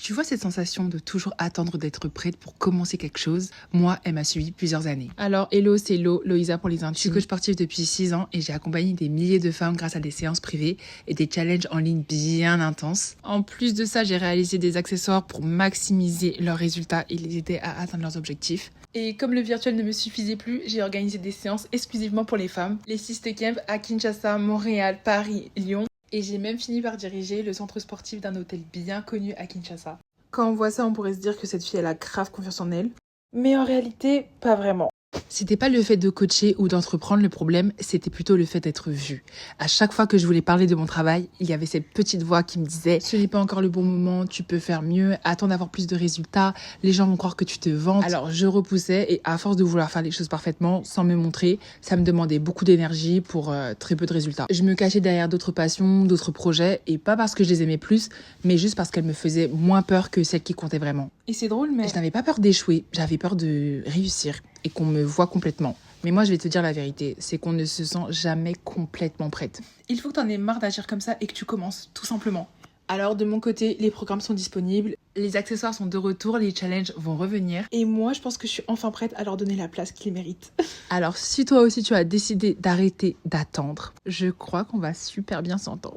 Tu vois cette sensation de toujours attendre d'être prête pour commencer quelque chose? Moi, elle m'a suivi plusieurs années. Alors, hello, c'est Loïsa pour les intimes. Je suis coach sportif depuis 6 ans et j'ai accompagné des milliers de femmes grâce à des séances privées et des challenges en ligne bien intenses. En plus de ça, j'ai réalisé des accessoires pour maximiser leurs résultats et les aider à atteindre leurs objectifs. Et comme le virtuel ne me suffisait plus, j'ai organisé des séances exclusivement pour les femmes. Les Sister Camp à Kinshasa, Montréal, Paris, Lyon. Et j'ai même fini par diriger le centre sportif d'un hôtel bien connu à Kinshasa. Quand on voit ça, on pourrait se dire que cette fille, elle a grave confiance en elle. Mais en réalité, pas vraiment. C'était pas le fait de coacher ou d'entreprendre le problème, c'était plutôt le fait d'être vue. À chaque fois que je voulais parler de mon travail, il y avait cette petite voix qui me disait « Ce n'est pas encore le bon moment, tu peux faire mieux, attends d'avoir plus de résultats, les gens vont croire que tu te vantes. » Alors je repoussais et à force de vouloir faire les choses parfaitement, sans me montrer, ça me demandait beaucoup d'énergie pour très peu de résultats. Je me cachais derrière d'autres passions, d'autres projets, et pas parce que je les aimais plus, mais juste parce qu'elles me faisaient moins peur que celles qui comptaient vraiment. Et c'est drôle, mais je n'avais pas peur d'échouer, j'avais peur de réussir et qu'on me voit complètement. Mais moi, je vais te dire la vérité, c'est qu'on ne se sent jamais complètement prête. Il faut que tu en aies marre d'agir comme ça et que tu commences, tout simplement. Alors, de mon côté, les programmes sont disponibles, les accessoires sont de retour, les challenges vont revenir. Et moi, je pense que je suis enfin prête à leur donner la place qu'ils méritent. Alors, si toi aussi tu as décidé d'arrêter d'attendre, je crois qu'on va super bien s'entendre.